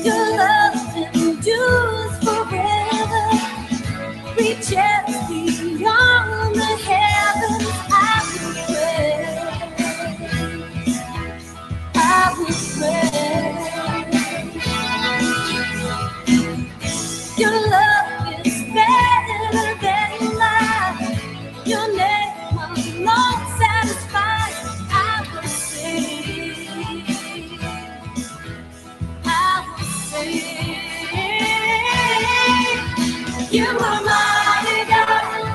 Your love endures forever, reaches beyond the heavens. I will pray. Your love is better than life. Your name alone satisfies. I will sing. I will sing. You are mighty God.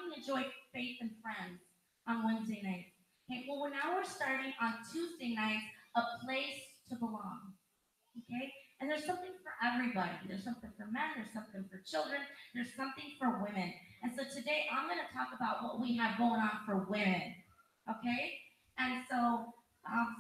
talking Enjoy Faith and Friends on Wednesday nights. Okay, well, now we're starting on Tuesday nights, A Place to Belong. Okay, and there's something for everybody. There's something for men, there's something for children, there's something for women. And so today I'm going to talk about what we have going on for women. Okay, and so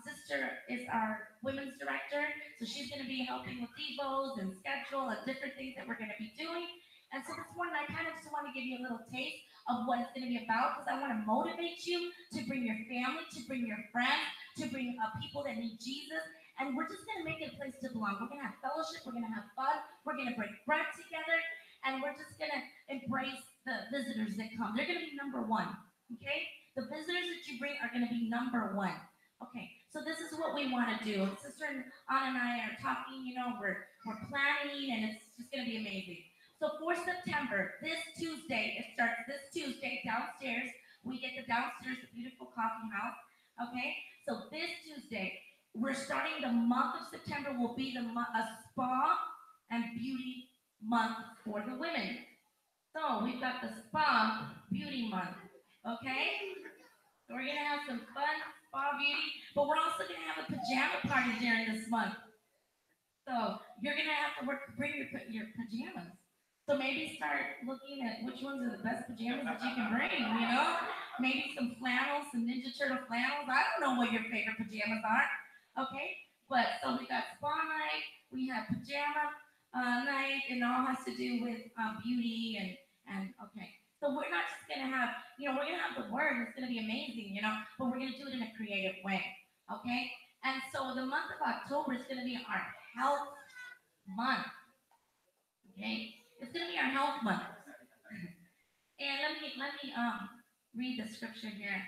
sister is our women's director, so she's going to be helping with devos and schedule and different things that we're going to be doing. And so this morning I kind of just want to give you a little taste of what it's going to be about, because I want to motivate you to bring your family, to bring your friends, to bring people that need Jesus, and we're just going to make it a place to belong. We're going to have fellowship, we're going to have fun, we're going to break bread together, and we're just going to embrace the visitors that come. They're going to be number one, okay? The visitors that you bring are going to be number one. Okay, so this is what we want to do. Sister Anna and I are talking, we're planning, and it's just going to be amazing. So for September, this Tuesday, it starts this Tuesday downstairs. We get the downstairs, the beautiful coffee house, okay? So this Tuesday, we're starting the month of September will be a spa and beauty month for the women. So we've got the spa beauty month, okay? So we're gonna have some fun spa beauty, but we're also gonna have a pajama party during this month. So you're gonna have to bring your pajamas. So maybe start looking at which ones are the best pajamas that you can bring. Maybe some flannels, some Ninja Turtle flannels. I don't know what your favorite pajamas are. Okay, but so we got spa night, we have pajama night, and it all has to do with beauty and okay. So we're not just gonna have, we're gonna have the word. It's gonna be amazing, but we're gonna do it in a creative way. Okay, and so the month of October is gonna be our health month. Okay, it's gonna be our health month. And let me read the scripture here.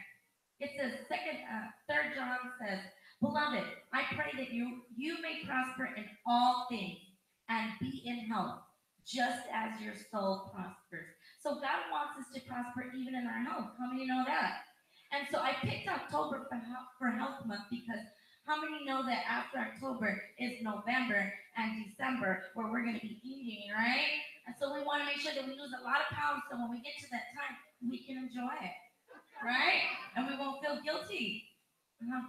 It says, 3 John says, Beloved, I pray that you may prosper in all things and be in health, just as your soul prospers. So God wants us to prosper even in our health. How many know that? And so I picked October for Health Month because how many know that after October is November and December where we're going to be eating, right? And so we want to make sure that we lose a lot of pounds so when we get to that time, we can enjoy it, right? And we won't feel guilty.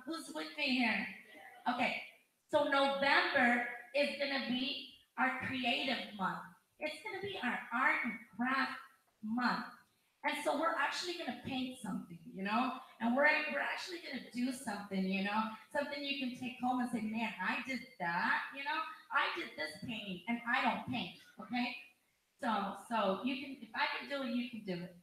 Who's with me here? Okay, so November is going to be our creative month. It's going to be our art and craft month. And so we're actually going to paint something, and we're actually going to do something, something you can take home and say, man, I did that, I did this painting, and I don't paint, okay? So you can, if I can do it, you can do it.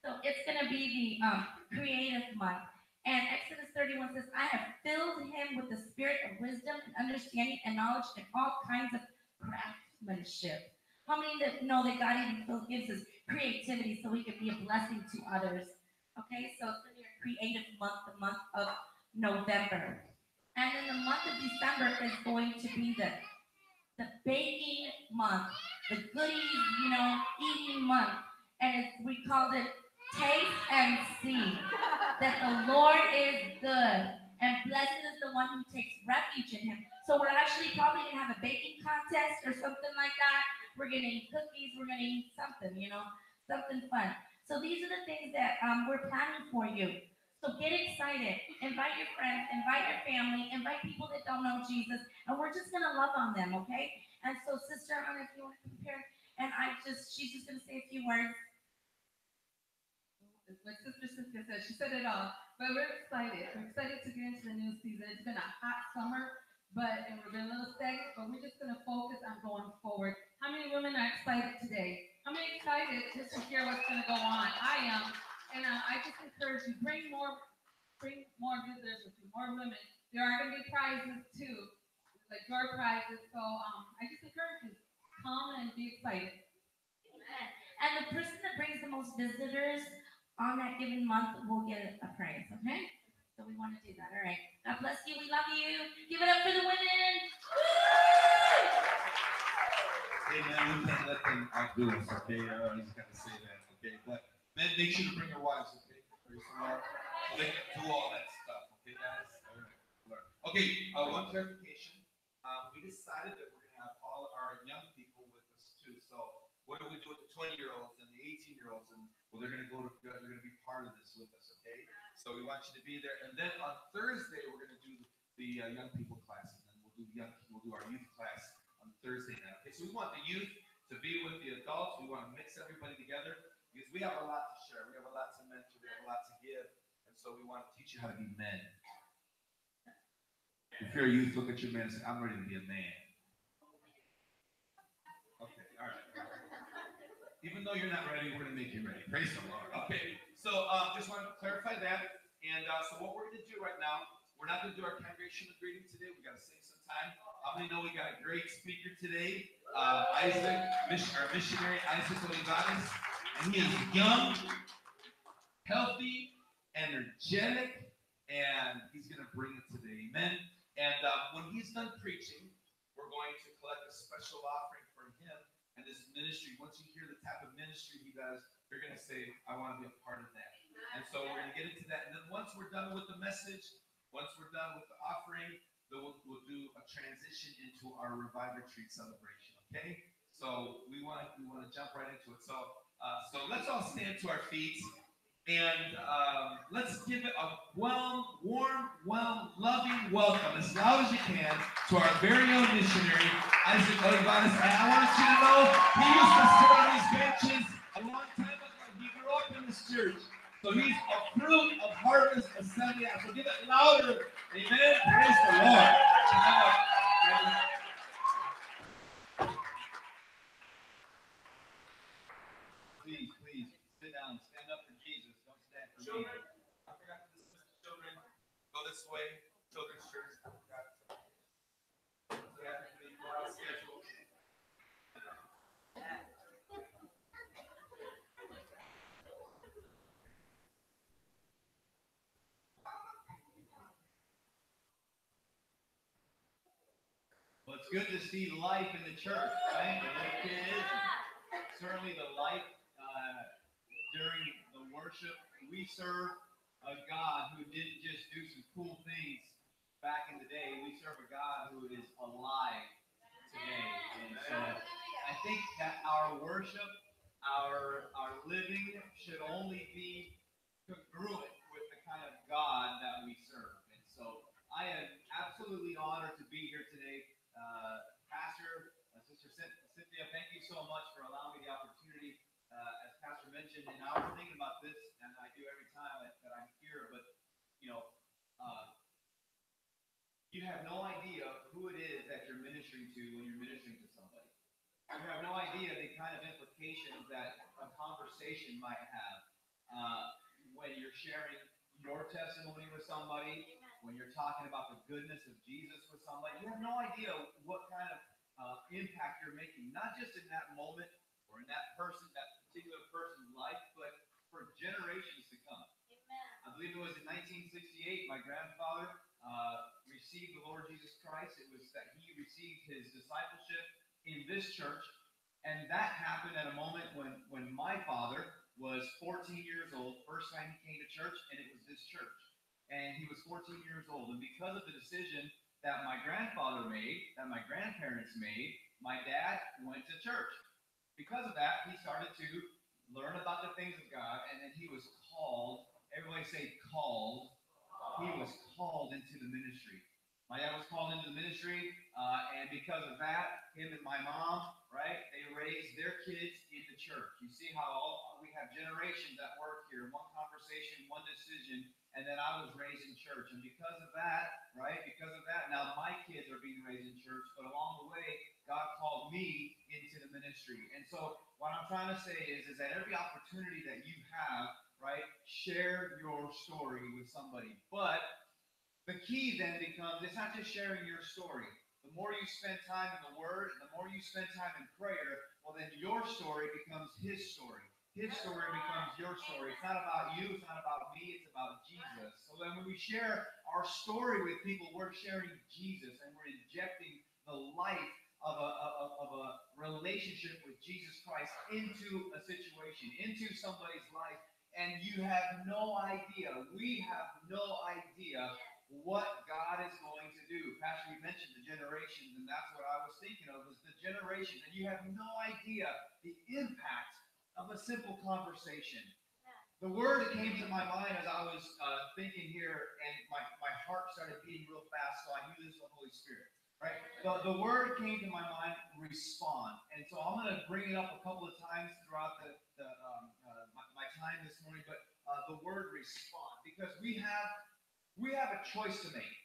So it's going to be the creative month. And Exodus 31 says, I have filled him with the spirit of wisdom and understanding and knowledge and all kinds of craftsmanship. How many that know that God even gives us creativity so we can be a blessing to others? Okay, so it's going to be a creative month, the month of November. And then the month of December is going to be the baking month, the goodies, eating month. And we called it Taste and See that the Lord is good, and blessed is the one who takes refuge in him. So we're actually probably going to have a baking contest or something like that. We're going to eat cookies. We're going to eat something, something fun. So these are the things that we're planning for you. So get excited. Invite your friends. Invite your family. Invite people that don't know Jesus. And we're just going to love on them, okay? And so Sister Anna, if you want to prepare, and she's just going to say a few words. Like Sister Cynthia said, she said it all. But we're excited. We're excited to get into the new season. It's been a hot summer, and we've been a little stagnant, but we're just going to focus on going forward. How many women are excited today? How many excited just to hear what's going to go on? I am. And I just encourage you, bring more visitors with you, more women. There are going to be prizes too, like your prizes. So I just encourage you, come and be excited. Amen. And the person that brings the most visitors on that given month will get a prize, okay? So we want to do that. All right. God bless you. We love you. Give it up for the women. Amen. We can't let them outdo us, okay? I just got to say that, okay? But men, make sure to bring your wives, okay? Praise the Lord. So they can do all that stuff, okay, guys? All right. Okay, one clarification. We decided that we're going to have all our young people with us, too. So what do we do with the 20-year-olds and the 18-year-olds and Well, they're gonna be part of this with us, okay? So we want you to be there. And then on Thursday, we're gonna do the young people classes, and we'll do our youth class on Thursday night. Okay, so we want the youth to be with the adults. We want to mix everybody together because we have a lot to share. We have a lot to mentor. We have a lot to give, and so we want to teach you how to be men. If you're a youth, look at your man and say, "I'm ready to be a man." Okay, all right. Even though you're not ready, we're going to make you ready. Praise the Lord. Okay, so just wanted to clarify that. And so what we're going to do right now, we're not going to do our congregational greeting today. We got to save some time. How many know we got a great speaker today? Our missionary Isaac Olivares. And he is young, healthy, energetic, and he's going to bring it today. Amen. And when he's done preaching, we're going to collect a special offering for him and this ministry. Once you hear the type of ministry he does, you're going to say, I want to be a part of that. And so we're going to get into that. And then once we're done with the message, once we're done with the offering, then we'll do a transition into our Revive Retreat celebration. Okay? So we want to jump right into it. So let's all stand to our feet. And let's give it a warm, loving welcome as loud as you can to our very own missionary, Isaac Olivares. And I want you to know he used to sit on these benches a long time ago. He grew up in this church. So he's a fruit of Harvest Assembly. So give it louder. Amen. Praise the Lord. Please, sit down. Stand up for Jesus. Don't stand for me. I forgot to dismiss the children. Go this way. Children's church. Well, it's good to see life in the church, right? The kids, certainly the life during the worship. We serve a God who didn't just do some cool things back in the day. We serve a God who is alive today. And so I think that our worship, our living should only be congruent with the kind of God that we serve. And so I am absolutely honored to be here today. Pastor, Sister Cynthia, thank you so much for allowing me the opportunity. As Pastor mentioned, and I was thinking about this, and I do every time that I'm here, but you know, you have no idea who it is that you're ministering to when you're ministering to somebody. You have no idea the kind of implications that a conversation might have when you're sharing your testimony with somebody, when you're talking about the goodness of Jesus with somebody. You have no idea what kind of impact you're making, not just in that moment or in that particular person's life, but for generations to come. Amen. I believe it was in 1968, my grandfather received the Lord Jesus Christ. It was that he received his discipleship in this church, and that happened at a moment when my father was 14 years old, first time he came to church, and it was this church. And he was 14 years old, and because of the decision that my grandfather made, that my grandparents made, my dad went to church. Because of that, he started to learn about the things of God, and then he was called, everybody say called, he was called into the ministry. My dad was called into the ministry, and because of that, him and my mom, right, they raised their kids in the church. You see how we have generations that work here, one conversation, one decision, and then I was raised in church. And because of that, right, now my kids are being raised in church, but along the way, God called me into the ministry. And so what I'm trying to say is that every opportunity that you have, right, share your story with somebody. But the key then becomes, it's not just sharing your story. The more you spend time in the Word, the more you spend time in prayer, well, then your story becomes His story. His story becomes your story. It's not about you. It's not about me. It's about Jesus. So then when we share our story with people, we're sharing Jesus, and we're injecting the life of a relationship with Jesus Christ into a situation, into somebody's life. And you have no idea, we have no idea what God is going to do. Pastor, you mentioned the generations, and that's what I was thinking of, was the generations. And you have no idea the impact of a simple conversation. The word that came to my mind as I was thinking here, and my heart started beating real fast, so I knew this was the Holy Spirit. Right? The word came to my mind, respond. And so I'm going to bring it up a couple of times throughout my time this morning, but the word respond, because we have a choice to make.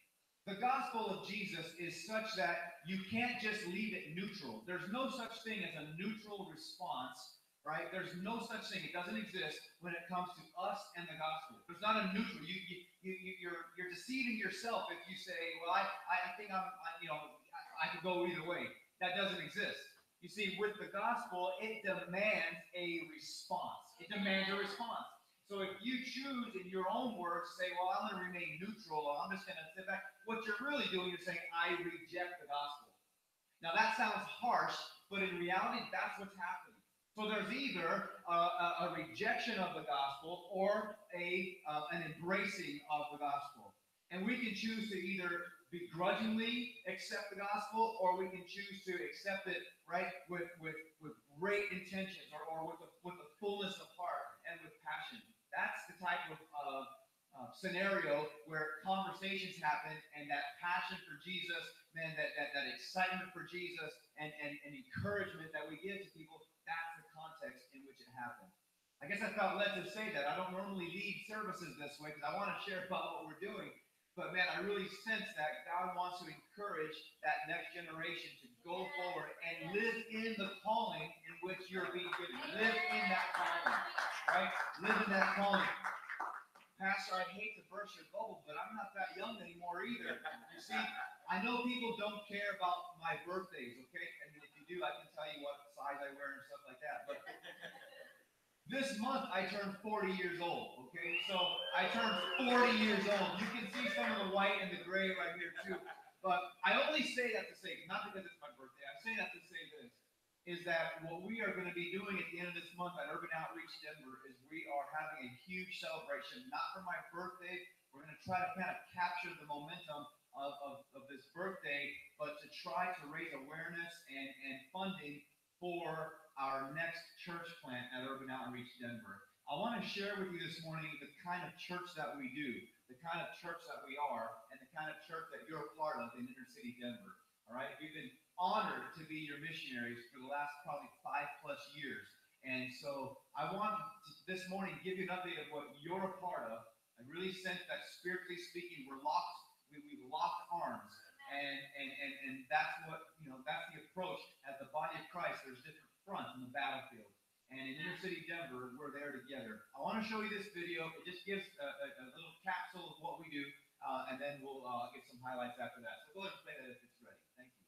The gospel of Jesus is such that you can't just leave it neutral. There's no such thing as a neutral response, right? There's no such thing. It doesn't exist when it comes to us and the gospel. There's not a neutral. You're deceiving yourself if you say, well, I think I could go either way. That doesn't exist. You see, with the gospel, it demands a response. It demands a response. So if you choose in your own words to say, well, I'm going to remain neutral, or I'm just going to sit back, what you're really doing is saying, I reject the gospel. Now that sounds harsh, but in reality, that's what's happening. So there's either a rejection of the gospel or an embracing of the gospel. And we can choose to either begrudgingly accept the gospel, or we can choose to accept it, right, with great intentions, or with the fullness of heart and with passion. That's the type of scenario where conversations happen, and that passion for Jesus, man, that excitement for Jesus and encouragement that we give to people, that's the context in which it happens. I guess I felt led to say that. I don't normally lead services this way because I want to share about what we're doing. But man, I really sense that God wants to encourage that next generation to go forward and live in the calling in which you're being given. Live in that calling, right? Live in that calling. Pastor, I hate to burst your bubble, but I'm not that young anymore either. You see, I know people don't care about my birthdays, okay? I mean, if you do, I can tell you what size I wear and stuff like that. But this month, I turned 40 years old, okay? So I turned 40 years old. You can see some of the white and the gray right here, too. But I only say that to say, not because it's my birthday, I say that to say this, is that what we are going to be doing at the end of this month at Urban Outreach Denver is we are having a huge celebration, not for my birthday. We're going to try to kind of capture the momentum of this birthday, but to try to raise awareness and funding for our next church plant at Urban Outreach Denver. I want to share with you this morning the kind of church that we do, the kind of church that we are, and the kind of church that you're a part of in inner city Denver. All right? We've been honored to be your missionaries for the last probably 5+ years. And so I want to, this morning, give you an update of what you're a part of. I really sense that spiritually speaking, we've locked arms. And that's what, that's the approach. As the body of Christ, there's different fronts in the battlefield. And in inner city Denver, we're there together. I want to show you this video. It just gives a little capsule of what we do, and then we'll get some highlights after that. So go ahead and play that if it's ready. Thank you.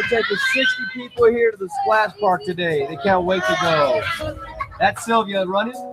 Taking 60 people here to the splash park today. They can't wait to go. That's Sylvia running.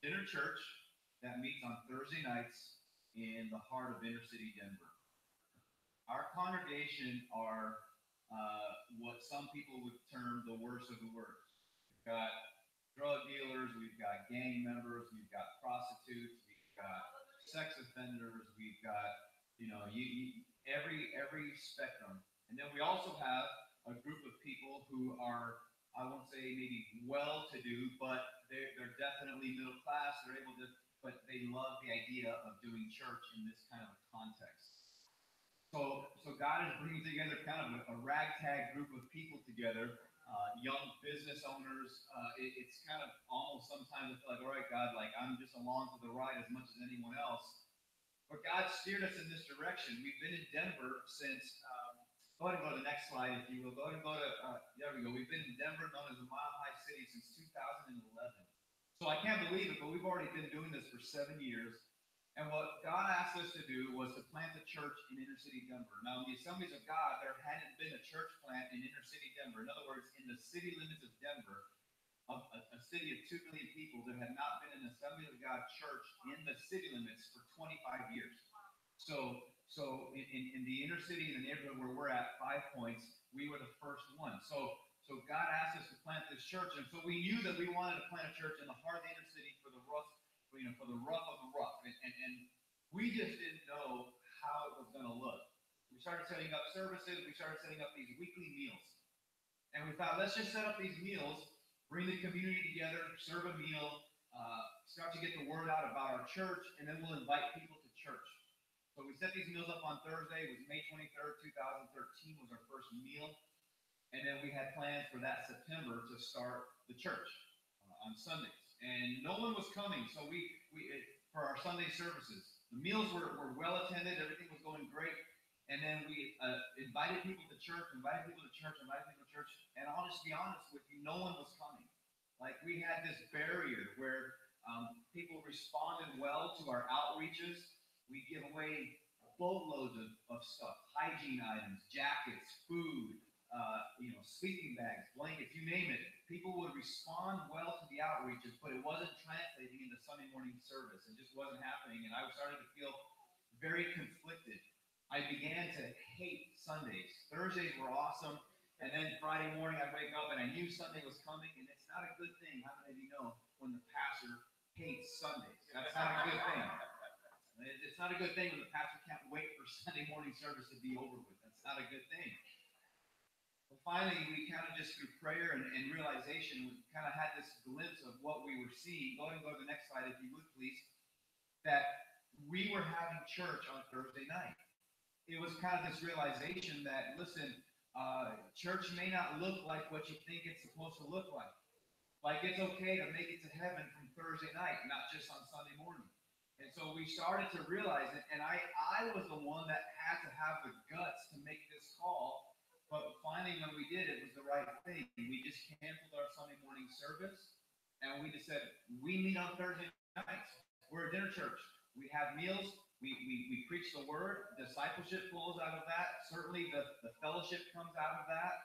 dinner church that meets on Thursday nights in the heart of inner city Denver. Our congregation are what some people would term the worst of the worst. We've got drug dealers, we've got gang members, we've got prostitutes, we've got sex offenders, we've got every spectrum. And then we also have a group of people who are, I won't say maybe well-to-do, but they're definitely middle class. They're able to, but they love the idea of doing church in this kind of a context. So God is bringing together kind of a ragtag group of people together, young business owners. It's kind of almost sometimes I feel like, all right, God, like I'm just along for the ride as much as anyone else. But God steered us in this direction. We've been in Denver since, go ahead and go to the next slide, if you will. Go ahead and go to, there we go. We've been in Denver, known as the Mile High City, since 2011. So I can't believe it, but we've already been doing this for 7 years. And what God asked us to do was to plant a church in inner city Denver. Now, in the Assemblies of God, there hadn't been a church plant in inner city Denver. In other words, in the city limits of Denver, a city of 2 million people, there had not been an Assembly of God church in the city limits for 25 years. So in the inner city, in the neighborhood where we're at, 5 Points, we were the first one. So God asked us to plant this church, and so we knew that we wanted to plant a church in the heart of the inner city for the rough, for the rough of the rough, and we just didn't know how it was going to look. We started setting up services. We started setting up these weekly meals, and we thought, let's just set up these meals. Bring the community together, serve a meal, start to get the word out about our church, and then we'll invite people to church. So we set these meals up on Thursday. It was May 23rd, 2013 was our first meal. And then we had plans for that September to start the church on Sundays. And no one was coming, so we for our Sunday services. The meals were well attended. Everything was going great. And then we invited people to church, and I'll just be honest with you, no one was coming. Like, we had this barrier where people responded well to our outreaches. We give away boatloads of stuff, hygiene items, jackets, food, sleeping bags, blankets, you name it. People would respond well to the outreaches, but it wasn't translating into Sunday morning service. It just wasn't happening, and I was starting to feel very conflicted. I began to hate Sundays. Thursdays were awesome, and then Friday morning I'd wake up and I knew Sunday was coming, and it's not a good thing. How many of you know when the pastor hates Sundays? That's not a good thing. It's not a good thing when the pastor can't wait for Sunday morning service to be over with. That's not a good thing. Well, finally, we kind of just through prayer and realization, we kind of had this glimpse of what we were seeing. Go ahead and go to the next slide, if you would, please. That we were having church on Thursday night. It was kind of this realization that, listen, church may not look like what you think it's supposed to look like. Like, it's okay to make it to heaven from Thursday night, not just on Sunday morning. And so we started to realize it, and I was the one that had to have the guts to make this call. But finally, when we did, it was the right thing. We just canceled our Sunday morning service, and we just said, we meet on Thursday nights. We're a dinner church. We have meals. We preach the word. Discipleship flows out of that. Certainly, the fellowship comes out of that.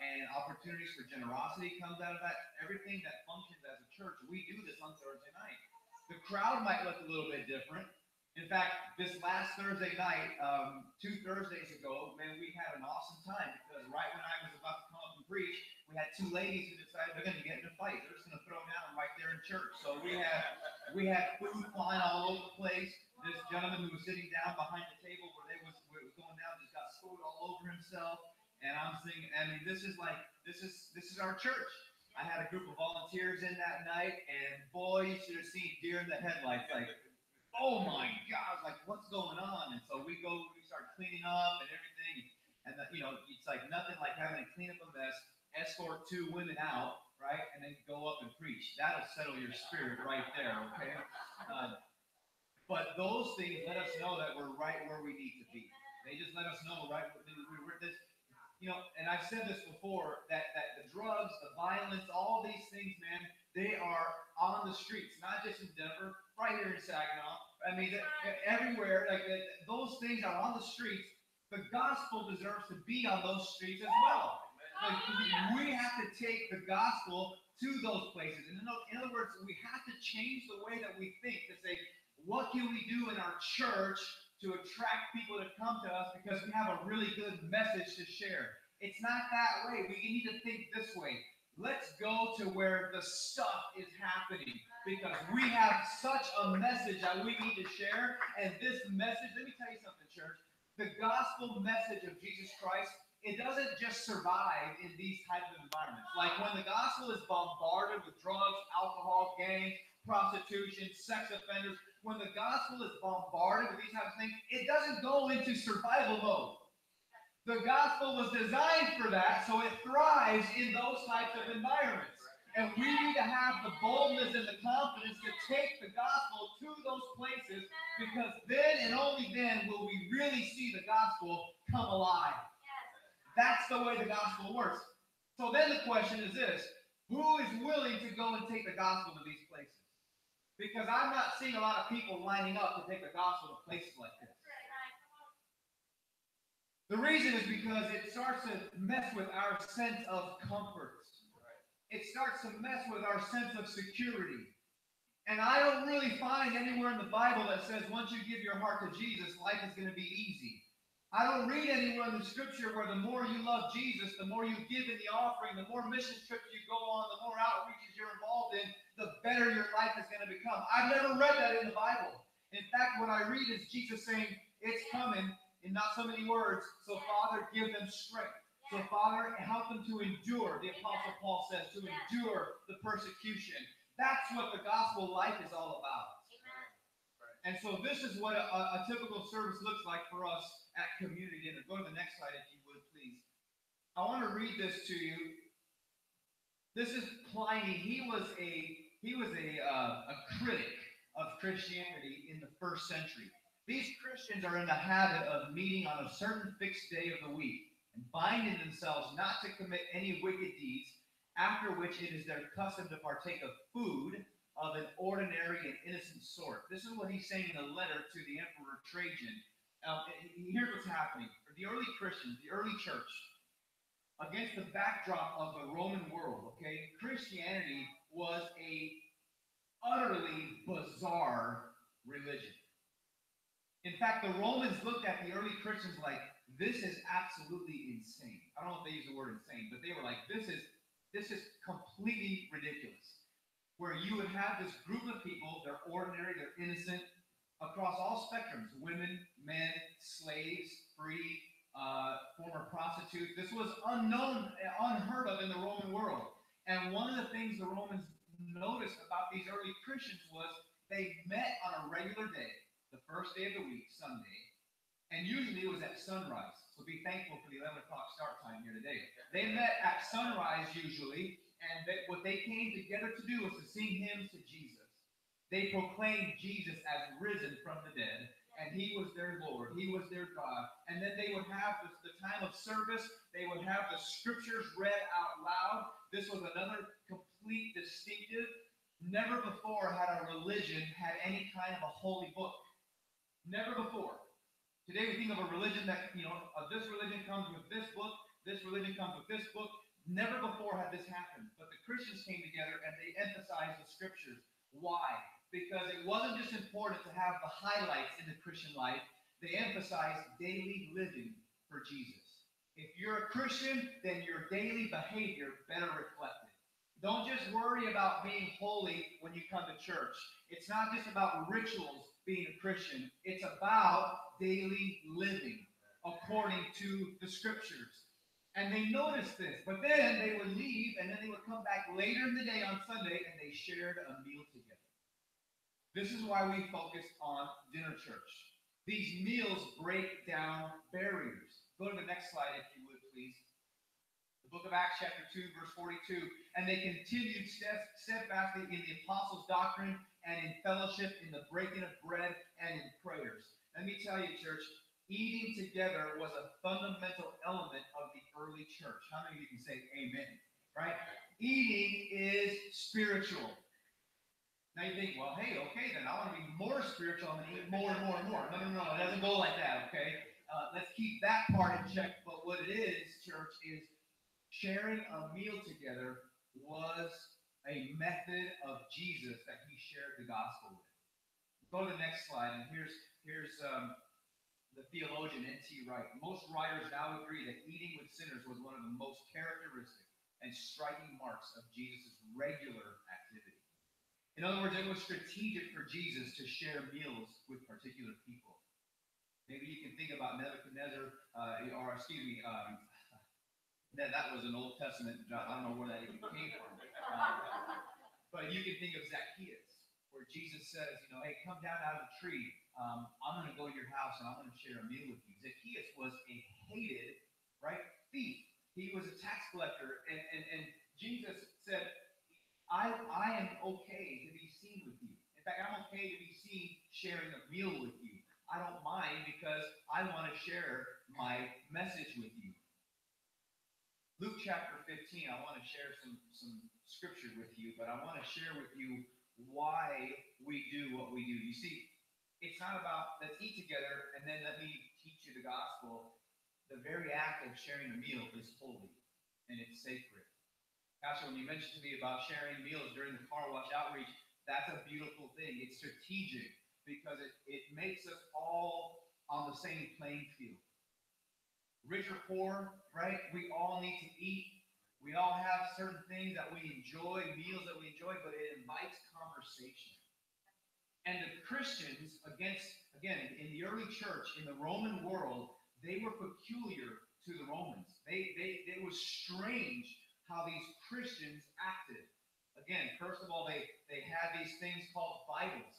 And opportunities for generosity comes out of that. Everything that functions as a church, we do this on Thursday night. The crowd might look a little bit different. In fact, this last Thursday night, 2 Thursdays ago, man, we had an awesome time because right when I was about to come up and preach, we had 2 ladies who decided they're going to get in a fight. They're just going to throw down right there in church. So we had food flying all over the place. This gentleman who was sitting down behind the table where it was going down just got food all over himself. And I'm thinking, I mean, this is our church. I had a group of volunteers in that night, and boy, you should have seen deer in the headlights. Like, oh my God, like, what's going on? And so we start cleaning up and everything. And it's like nothing like having to clean up a mess, escort 2 women out, right? And then go up and preach. That'll settle your spirit right there, okay? But those things let us know that we're right where we need to be. They just let us know, right? We're this, and I've said this before, that the drugs, the violence, all these things, man, they are on the streets, not just in Denver, right here in Saginaw. I mean, everywhere, like those things are on the streets. The gospel deserves to be on those streets as well. Like, we have to take the gospel to those places. And in other words, we have to change the way that we think to say, what can we do in our church to attract people to come to us because we have a really good message to share? It's not that way. We need to think this way. Let's go to where the stuff is happening because we have such a message that we need to share. And this message, let me tell you something, church. The gospel message of Jesus Christ, it doesn't just survive in these types of environments. Like when the gospel is bombarded with drugs, alcohol, gangs, prostitution, sex offenders, when the gospel is bombarded with these types of things, it doesn't go into survival mode. The gospel was designed for that, so it thrives in those types of environments. And we need to have the boldness and the confidence to take the gospel to those places because then and only then will we really see the gospel come alive. That's the way the gospel works. So then the question is this: who is willing to go and take the gospel to these places? Because I'm not seeing a lot of people lining up to take the gospel to places like this. The reason is because it starts to mess with our sense of comfort. It starts to mess with our sense of security. And I don't really find anywhere in the Bible that says once you give your heart to Jesus, life is going to be easy. I don't read anywhere in the scripture where the more you love Jesus, the more you give in the offering, the more mission trips you go on, the more outreaches you're involved in, the better your life is going to become. I've never read that in the Bible. In fact, what I read is Jesus saying, it's coming, in not so many words, so Father, give them strength. So Father, help them to endure, the Apostle Paul says, to endure the persecution. That's what the gospel life is all about. And so this is what a typical service looks like for us at Community Dinner. Go to the next slide if you would, please. I want to read this to you. This is Pliny. He was a critic of Christianity in the first century. These Christians are in the habit of meeting on a certain fixed day of the week and binding themselves not to commit any wicked deeds, after which it is their custom to partake of food of an ordinary and innocent sort. This is what he's saying in a letter to the Emperor Trajan. Here's what's happening. The early Christians, the early church, against the backdrop of the Roman world, okay, Christianity was a utterly bizarre religion. In fact, the Romans looked at the early Christians like, this is absolutely insane. I don't know if they use the word insane, but they were like, this is completely ridiculous. Where you would have this group of people, they're ordinary, they're innocent, across all spectrums, women, men, slaves, free, former prostitutes. This was unknown, unheard of in the Roman world. And one of the things the Romans noticed about these early Christians was they met on a regular day, the first day of the week, Sunday, and usually it was at sunrise. So be thankful for the 11 o'clock start time here today. They met at sunrise usually, and what they came together to do was to sing hymns to Jesus. They proclaimed Jesus as risen from the dead, and he was their Lord. He was their God. And then they would have the time of service. They would have the scriptures read out loud. This was another complete distinctive. Never before had a religion had any kind of a holy book. Never before. Today we think of a religion that, this religion comes with this book, this religion comes with this book. Never before had this happened. But the Christians came together and they emphasized the scriptures. Why? Because it wasn't just important to have the highlights in the Christian life. They emphasized daily living for Jesus. If you're a Christian, then your daily behavior better reflect it. Don't just worry about being holy when you come to church. It's not just about rituals being a Christian. It's about daily living according to the scriptures. And they noticed this, but then they would leave, and then they would come back later in the day on Sunday, and they shared a meal together. This is why we focus on dinner church. These meals break down barriers. Go to the next slide, if you would, please. The book of Acts, chapter 2, verse 42. And they continued steadfastly in the apostles' doctrine and in fellowship, in the breaking of bread, and in prayers. Let me tell you, church, eating together was a fundamental element of the early church. How many of you can say amen? Right? Eating is spiritual. Now you think, well, hey, okay, then I want to be more spiritual and eat more and more and more. No, it doesn't go like that, okay? Let's keep that part in check. But what it is, church, is sharing a meal together was a method of Jesus that he shared the gospel with. Go to the next slide, and here's the theologian N.T. Wright. Most writers now agree that eating with sinners was one of the most characteristic and striking marks of Jesus' regular activity. In other words, it was strategic for Jesus to share meals with particular people. Maybe you can think about Nebuchadnezzar, that was an Old Testament. I don't know where that even came from. But you can think of Zacchaeus, where Jesus says, hey, come down out of the tree. I'm going to go to your house and I'm going to share a meal with you. Zacchaeus was a hated, right, thief. He was a tax collector, and Jesus said, I am okay to be seen with you. In fact, I'm okay to be seen sharing a meal with you. I don't mind because I want to share my message with you. Luke chapter 15, I want to share some scripture with you, but I want to share with you why we do what we do. You see, it's not about let's eat together and then let me teach you the gospel. The very act of sharing a meal is holy and it's sacred. Pastor, when you mentioned to me about sharing meals during the car wash outreach, that's a beautiful thing. It's strategic because it makes us all on the same playing field. Rich or poor, right? We all need to eat. We all have certain things that we enjoy, meals that we enjoy, but it invites conversation. And the Christians, again, in the early church, in the Roman world, they were peculiar to the Romans. It was strange how these Christians acted. Again, first of all, they had these things called Bibles.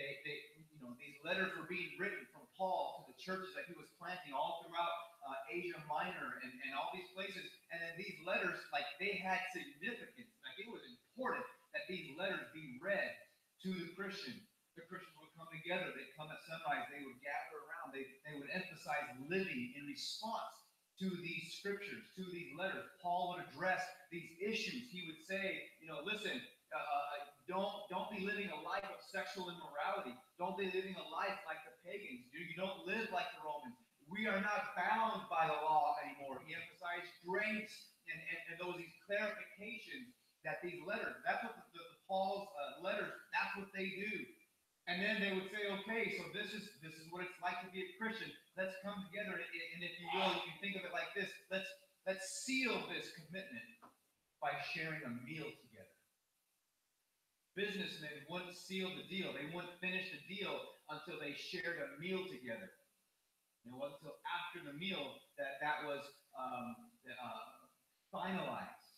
These letters were being written from Paul to the churches that he was planting all throughout Asia Minor and all these places. And then these letters, they had significance. It was important that these letters be read to the Christian. The Christians would come together. They'd come at sunrise. They would gather around. They would emphasize living in response to these scriptures, to these letters. Paul would address these issues. He would say, listen, don't be living a life of sexual immorality. Don't be living a life like the pagans. You don't live like the Romans. We are not bound by the law anymore. He emphasized grace and these clarifications that these letters, that's what Paul's letters, that's what they do. And then they would say, okay, so this is what it's like to be a Christian. Let's come together, and if you will, you can think of it like this. Let's seal this commitment by sharing a meal together. Businessmen wouldn't seal the deal. They wouldn't finish the deal until they shared a meal together. It wasn't until after the meal that was finalized.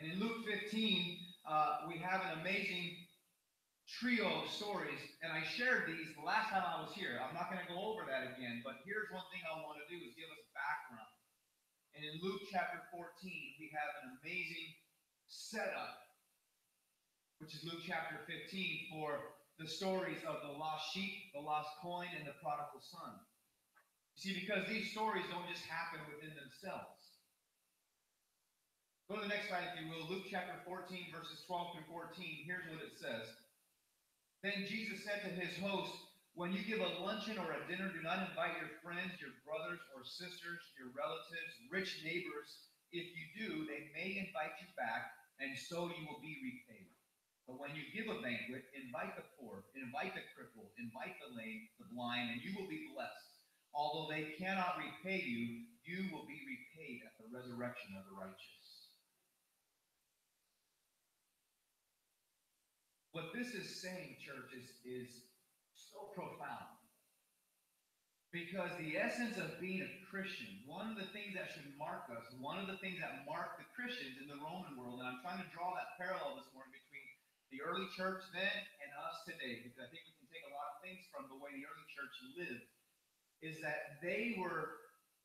And in Luke 15, we have an amazing trio of stories, and I shared these the last time I was here. I'm not going to go over that again, but here's one thing I want to do is give us background. And in Luke chapter 14, we have an amazing setup, which is Luke chapter 15, for the stories of the lost sheep, the lost coin, and the prodigal son. You see, because these stories don't just happen within themselves. Go to the next slide, if you will. Luke chapter 14, verses 12 through 14. Here's what it says. Then Jesus said to his host, when you give a luncheon or a dinner, do not invite your friends, your brothers or sisters, your relatives, rich neighbors. If you do, they may invite you back, and so you will be repaid. But when you give a banquet, invite the poor, invite the crippled, invite the lame, the blind, and you will be blessed. Although they cannot repay you, you will be repaid at the resurrection of the righteous. What this is saying, church, is so profound. Because the essence of being a Christian, one of the things that should mark us, one of the things that marked the Christians in the Roman world, and I'm trying to draw that parallel this morning between the early church then and us today, because I think we can take a lot of things from the way the early church lived, is that they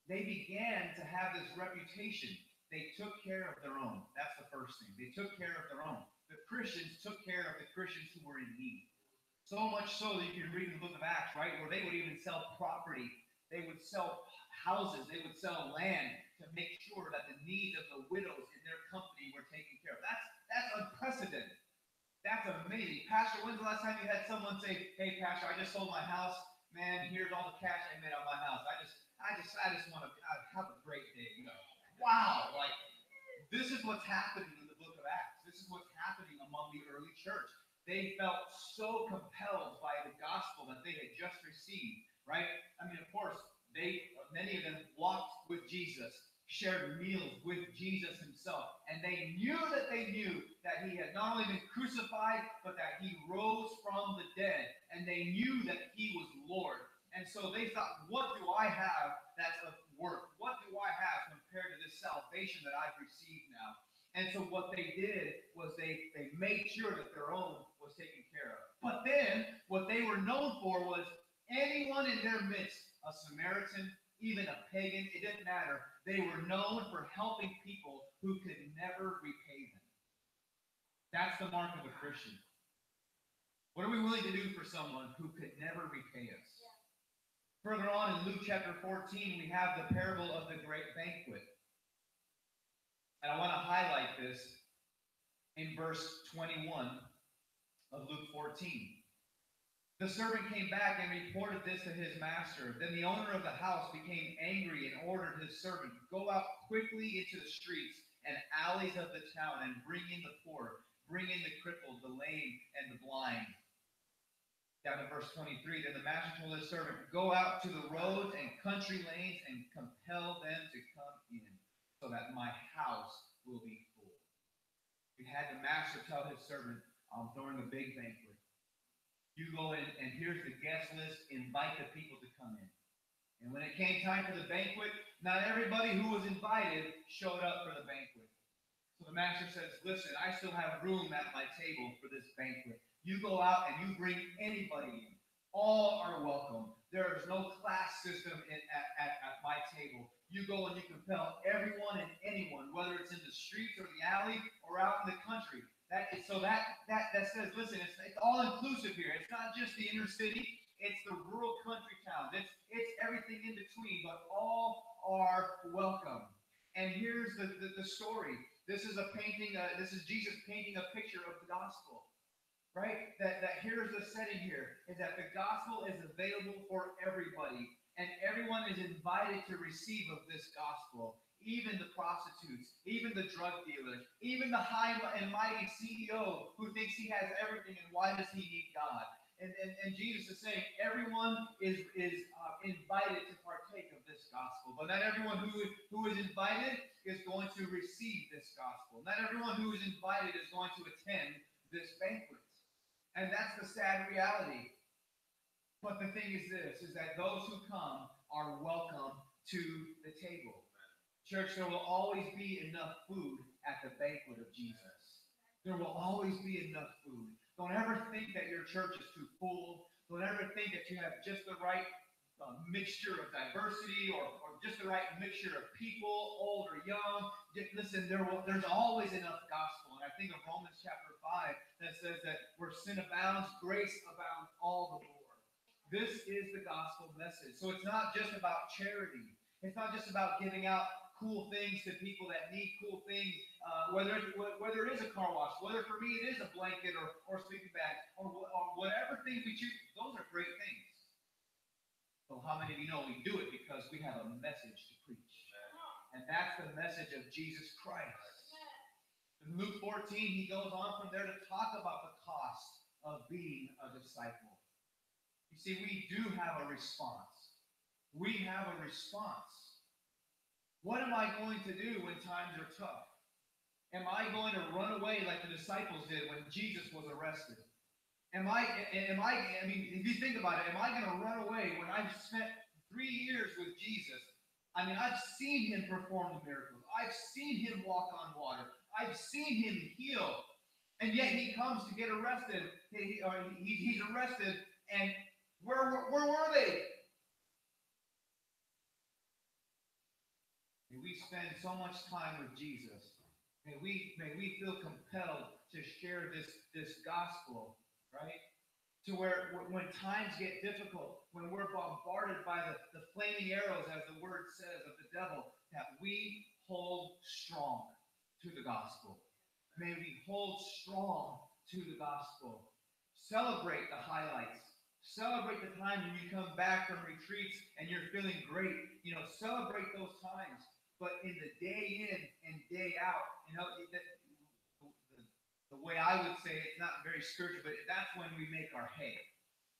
began to have this reputation. They took care of their own. That's the first thing. They took care of their own. The Christians took care of the Christians who were in need. So much so that you can read in the book of Acts, right, where they would even sell property. They would sell houses. They would sell land to make sure that the needs of the widows in their company were taken care of. That's unprecedented. That's amazing. Pastor, when's the last time you had someone say, hey, Pastor, I just sold my house. Man, here's all the cash I made on my house. I just want to have a great day. Wow. This is what's happening in the book of Acts. This is what's happening happening among the early church. They felt so compelled by the gospel that they had just received, right? I mean, of course, many of them walked with Jesus, shared meals with Jesus himself, and they knew that he had not only been crucified, but that he rose from the dead, and they knew that he was Lord. And so they thought, what do I have that's of worth? What do I have compared to this salvation that I've received now? And so what they did was they made sure that their own was taken care of. But then what they were known for was anyone in their midst, a Samaritan, even a pagan, it didn't matter. They were known for helping people who could never repay them. That's the mark of a Christian. What are we willing to do for someone who could never repay us? Further on in Luke chapter 14, we have the parable of the great banquet. And I want to highlight this in verse 21 of Luke 14. The servant came back and reported this to his master. Then the owner of the house became angry and ordered his servant, go out quickly into the streets and alleys of the town and bring in the poor, bring in the crippled, the lame, and the blind. Down to verse 23, then the master told his servant, go out to the roads and country lanes and compel them to come in, so that my house will be full. We had the master tell his servant during the big banquet, you go in and here's the guest list, invite the people to come in. And when it came time for the banquet, not everybody who was invited showed up for the banquet. So the master says, listen, I still have room at my table for this banquet. You go out and you bring anybody in. All are welcome. There is no class system at my table. You go and you compel everyone and anyone, whether it's in the streets or the alley or out in the country. That says, listen, it's all inclusive here. It's not just the inner city. It's the rural country towns. It's everything in between, but all are welcome. And here's the story. This is a painting. This is Jesus painting a picture of the gospel. Right? That here's the setting here, is that the gospel is available for everybody, and everyone is invited to receive of this gospel, even the prostitutes, even the drug dealers, even the high and mighty CEO who thinks he has everything, and why does he need God? And Jesus is saying everyone is invited to partake of this gospel, but not everyone who is invited is going to receive this gospel. Not everyone who is invited is going to attend this banquet. And that's the sad reality. But the thing is this, is that those who come are welcome to the table. Church, there will always be enough food at the banquet of Jesus. There will always be enough food. Don't ever think that your church is too full. Don't ever think that you have just the right mixture of diversity or just the right mixture of people, old or young. Listen, there's always enough gospel. And I think of Romans chapter 5 that says that where sin abounds, grace abounds all the more. This is the gospel message. So it's not just about charity. It's not just about giving out cool things to people that need cool things, whether it is a car wash, whether for me it is a blanket or sleeping bag, or whatever things we choose. Those are great things. So how many of you know we do it because we have a message to preach? And that's the message of Jesus Christ. In Luke 14, he goes on from there to talk about the cost of being a disciple. You see, we do have a response. We have a response. What am I going to do when times are tough? Am I going to run away like the disciples did when Jesus was arrested? I mean, if you think about it, am I going to run away when I've spent 3 years with Jesus? I mean, I've seen him perform the miracles. I've seen him walk on water. I've seen him heal. And yet he comes to get arrested. He's arrested. And where were they? May we spend so much time with Jesus. May we feel compelled to share this gospel, right? To where when times get difficult, when we're bombarded by the flaming arrows, as the word says, of the devil, that we hold strong to the gospel. May we hold strong to the gospel. Celebrate the highlights. Celebrate the time when you come back from retreats and you're feeling great. Celebrate those times. But in the day in and day out, the way very spiritual, but that's when we make our hay,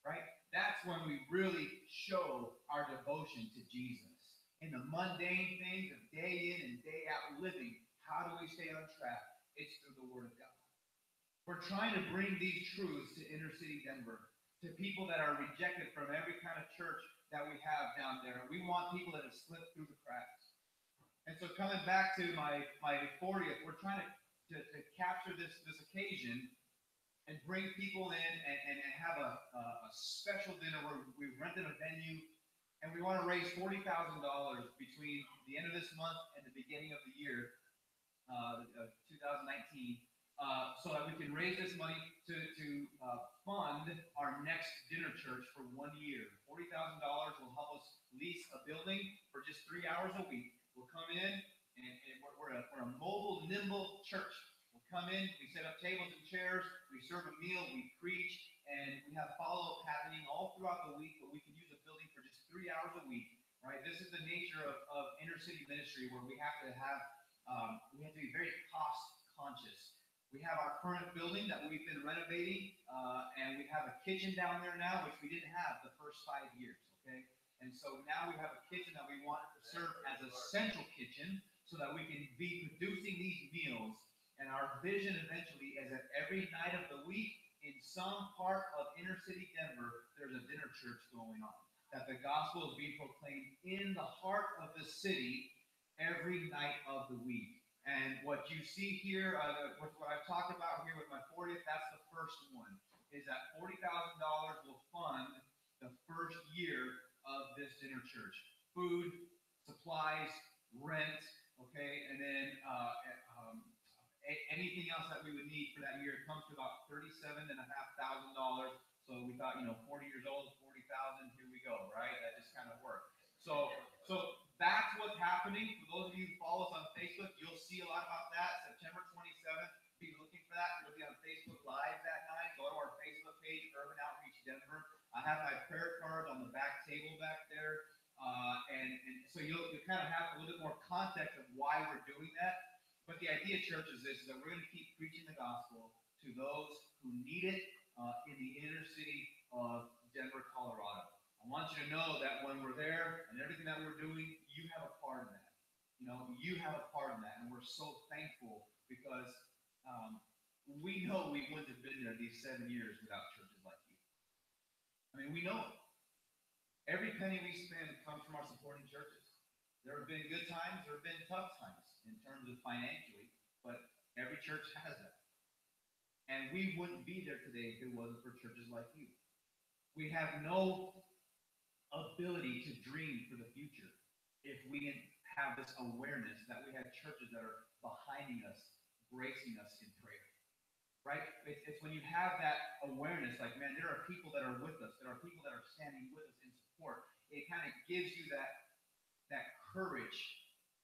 right? That's when we really show our devotion to Jesus. In the mundane things of day in and day out living, how do we stay on track? It's through the Word of God. We're trying to bring these truths to inner city Denver, to people that are rejected from every kind of church that we have down there. We want people that have slipped through the cracks. And so coming back to my 40th, we're trying to capture this occasion and bring people in and have a special dinner where we rented a venue, and we want to raise $40,000 between the end of this month and the beginning of the year, 2019, so that we can raise this money to fund our next dinner church for 1 year. $40,000 will help us lease a building for just 3 hours a week. We'll come in, and we're a mobile, nimble church. We'll come in, we set up tables and chairs, we serve a meal, we preach, and we have follow-up happening all throughout the week, but we can use a building for just 3 hours a week, right? This is the nature of inner city ministry, where we have to be very cost conscious. We have our current building that we've been renovating, and we have a kitchen down there now, which we didn't have the first 5 years, okay? And so now we have a kitchen that we want to serve as a central kitchen so that we can be producing these meals. And our vision eventually is that every night of the week, in some part of inner city Denver, there's a dinner church going on. That the gospel is being proclaimed in the heart of the city every night of the week. And what you see here, what I've talked about here with my 40th, that's the first one, is that $40,000 will fund the first year of this dinner church. Food, supplies, rent, okay, and then anything else that we would need for that year comes to about $37,500. So we thought, 40 years old, 40,000, here we go, right? That just kind of worked. So that's what's happening. For those of you who follow us on Facebook, you'll see a lot about that. September 27th, be looking for that. We'll be on Facebook Live that night. Go to our Facebook page, Urban Outreach Denver. I have my prayer card on the back table back there. And so you'll kind of have a little bit more context of why we're doing that. But the idea, church, is this, is that we're going to keep preaching the gospel to those who need it in the inner city of Denver, Colorado. I want you to know that when we're there and everything that we're doing, you have a part in that. You have a part in that. And we're so thankful because we know we wouldn't have been there these 7 years without churches like you. I mean, we know it. Every penny we spend comes from our supporting churches. There have been good times, there have been tough times in terms of financially, but every church has that. And we wouldn't be there today if it wasn't for churches like you. We have no ability to dream for the future if we didn't have this awareness that we have churches that are behind us, bracing us in prayer. Right? It's when you have that awareness, like, man, there are people that are with us, there are people that are standing with us in support. It kind of gives you that courage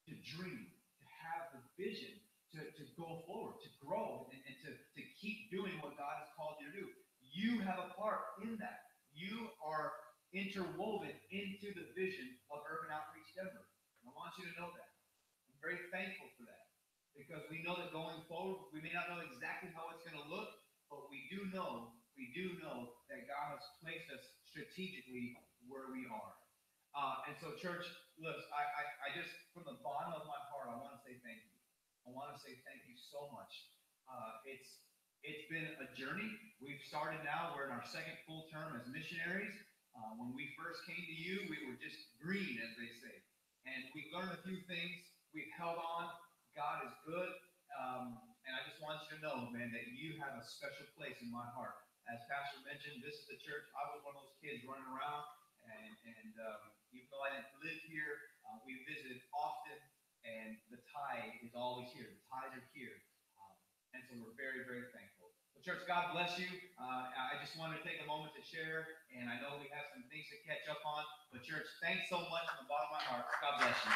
to dream, to have the vision, to go forward, to grow, and to keep doing what God has called you to do. You have a part in that. You are interwoven into the vision of Urban Outreach Denver. And I want you to know that. I'm very thankful for that. Because we know that going forward, we may not know exactly how it's going to look, but we do know that God has placed us strategically where we are. And so, church, look, I just, from the bottom of my heart, I want to say thank you. I want to say thank you so much. It's been a journey. We've started now. We're in our second full term as missionaries. When we first came to you, we were just green, as they say. And we've learned a few things. We've held on. God is good. And I just want you to know, man, that you have a special place in my heart. As Pastor mentioned, this is the church. I was one of those kids running around. And even though I didn't live here, we visited often. And the tie is always here. The ties are here. And so we're very, very thankful. Well, church, God bless you. I just wanted to take a moment to share. And I know we have some things to catch up on. But church, thanks so much from the bottom of my heart. God bless you.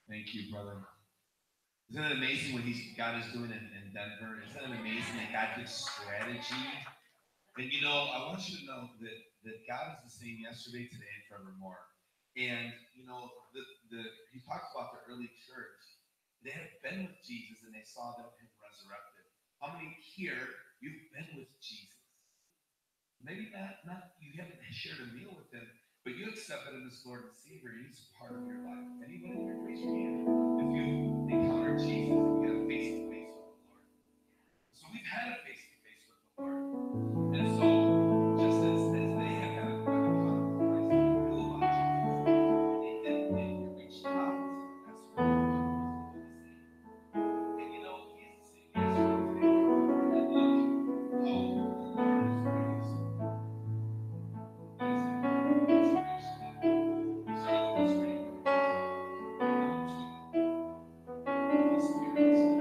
Thank you, brother. Isn't it amazing what God is doing in Denver? Isn't it amazing that God gives strategy? And I want you to know that God is the same yesterday, today, and forevermore. And he talks about the early church. They had been with Jesus and they saw him resurrected. How many here you've been with Jesus? Maybe not you haven't shared a meal with him, but you accepted him as Lord and Savior. He's a part of your life. Anybody here, raise your hand if you've encountered Jesus, if you had a face to face with the Lord. So we've had a face to face with the Lord. And so just as they had an encounter with Christ, they knew about Jesus. They reached out. That's what we do the same. And he's the same yesterday, today, and look how the Lord has raised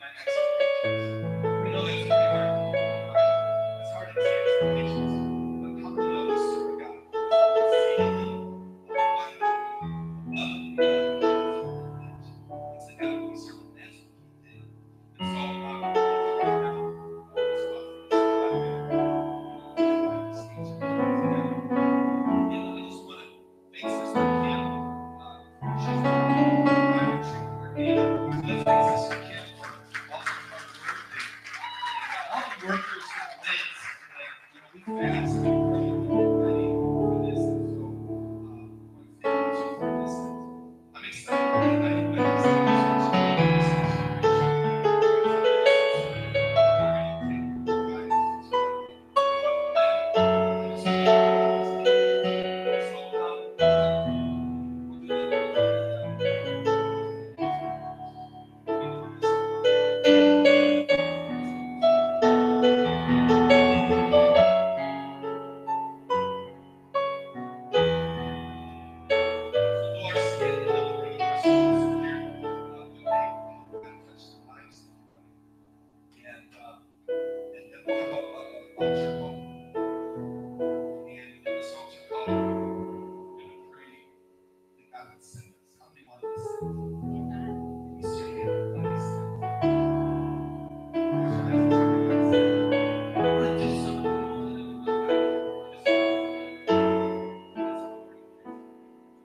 my expectations. I know that's pretty hard. It's hard to set expectations. But how many know we serve a God who is exceedingly abundantly above and beyond all that we can ask or imagine? That's the God we serve, and that's what He did. And so, this offering is so glad the stage is together. And I just want to thank Sister Kim. She's the private tree coordinator. So let's thank Sister Kim for awesome hard work and all the workers who meant, we fast and pray and get ready for this. And so I want to thank you too for listening. I'm excited for tonight. My next demonstration is going to be such a great show. We're going to take you guys to the and then we'll have a altar call. And in this altar call, we're going to pray that God would send us. How many want to be sent? Can you say it? I want to be sent. Raise your hands and tell me God sent me. I want to do something more than what God did. I just want to pray.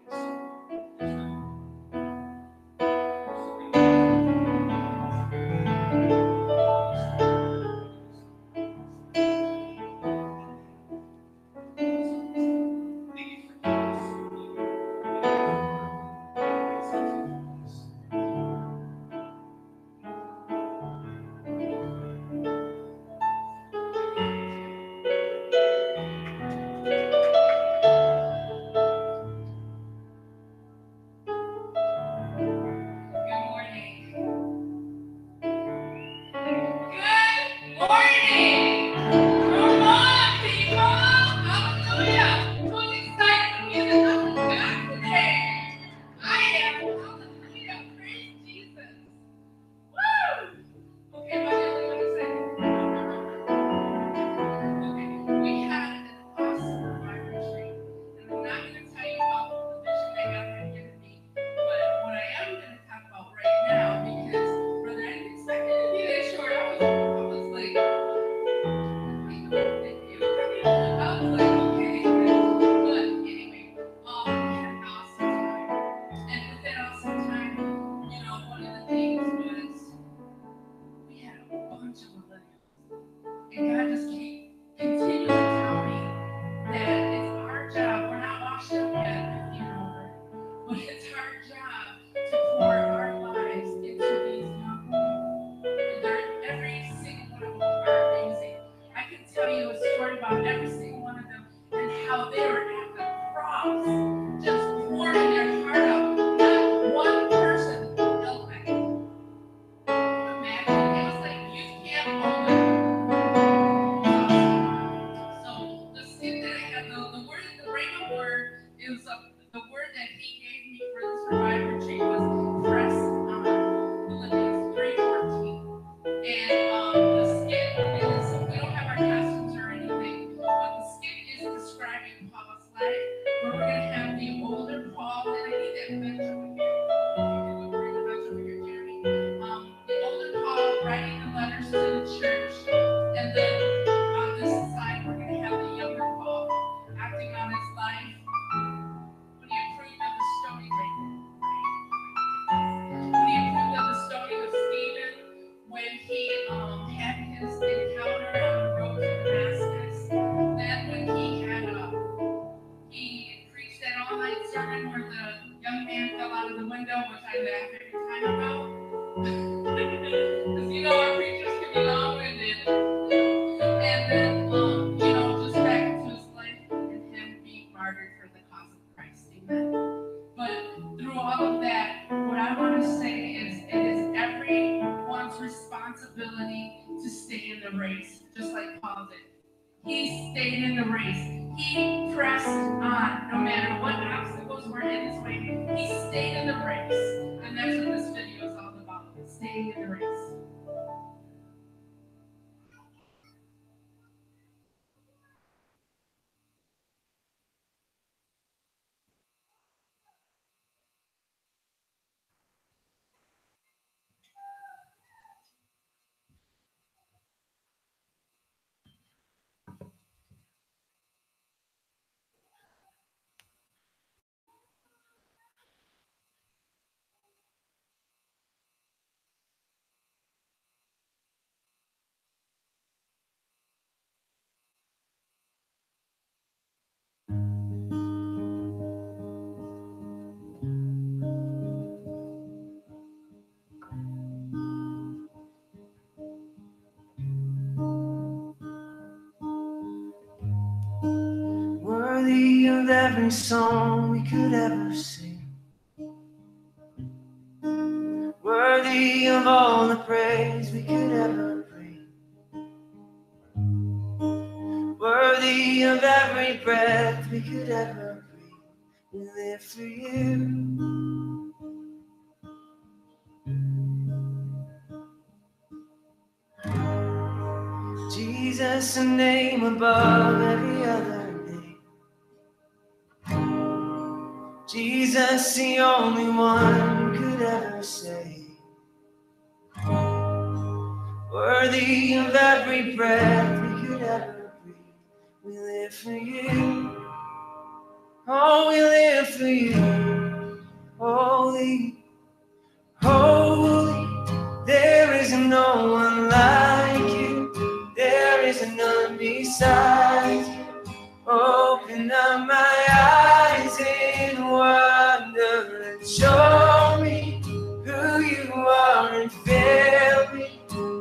That's what we're going to pray for. Okay, so here's what we're going to do. Here's what we're going to do. Thank you for giving us so many. Thank you for your word. Thank you for the Holy Spirit. Good morning. Good morning. Come on, people. Hallelujah. Who's excited for me to come back today? I am. Hallelujah. Praise Jesus. Woo! Okay, my dear, what is it? Okay, we had an awesome revival retreat. And I'm not going to tell you about the vision that God had given me. But what I am going to talk about right now, because brother, I didn't expect it to be that short. I was like, I was like, okay. But anyway, we had an awesome time. And with that awesome time, one of the things was we had a bunch of millennials. And God just continually tell me that it's our job. We're not washed up yet, 50 and over, but it's our job to pour our lives into these young people. And every single one of them are amazing. I can tell you a story about every single one of them and how they were at the cross, just pouring their heart out. Not one person held back. Imagine, it was like you can't hold it. So the skit that I had, the word, the rhema word, it was the word that he gave me for this revival retreat was press on. Philippians 3:14. And the skit is, we don't have our costumes or anything, but the skit is describing Paul's life, where we're going to have the older Paul, and I need that bench over here. You can bring the bench over here, Jeremy. The older Paul writing the letters to the church, and then on this side, we're going to have the younger Paul acting on his life when he approved of the stoning. When he approved of the stoning of Stephen, when he had his encounter on the road to Damascus, then when he preached that all-night sermon where the young man fell out of the window, which I laugh every time about. Because our preachers can be long-winded. And then, just back into his life and him being martyred for the cause of Christ. Amen. But through all of that, what I want to say is it is everyone's responsibility to stay in the race, just like Paul did. He stayed in the race. He pressed on, no matter what obstacles were in his way. He stayed in the race. And that's what this video is all about, staying in the race. of every song we could ever sing. Worthy of all the praise we could ever bring. Worthy of every breath we could ever breathe. We live for you. Jesus, a name above every other name. Jesus, the only one who could ever save. Worthy of every breath we could ever breathe. We live for you. Oh, we live for you. Holy, holy, there is no one like you. There is none beside you. Open up my eyes in wonder and show me who you are and fill me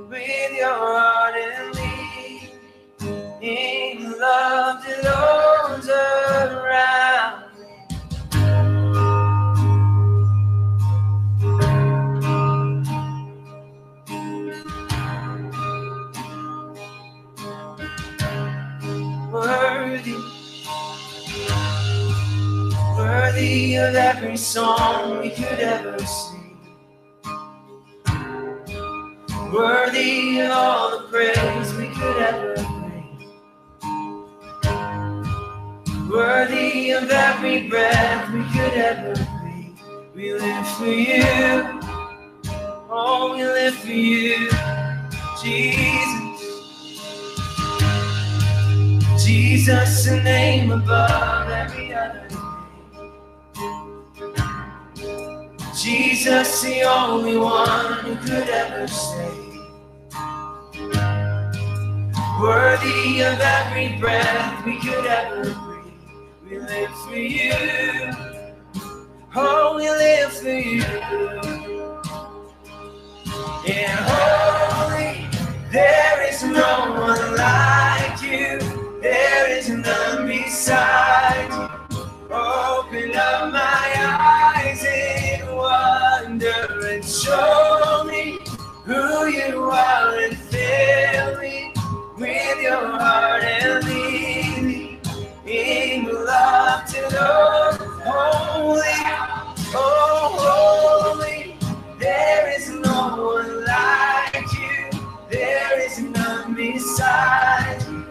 with your heart and lead me in love to those around me. Worthy of every song we could ever sing. Worthy of all the praise we could ever bring. Worthy of every breath we could ever breathe. We live for you. Oh, we live for you, Jesus. Jesus, a name above every other name. Jesus, the only one who could ever save. Worthy of every breath we could ever breathe. We live for you. Oh, we live for you. And holy, there is no one like you. There is none beside you. Open up my eyes in wonder and show me who you are and fill me with your heart and lead me in love to those holy, oh holy. There is no one like you. There is none beside you.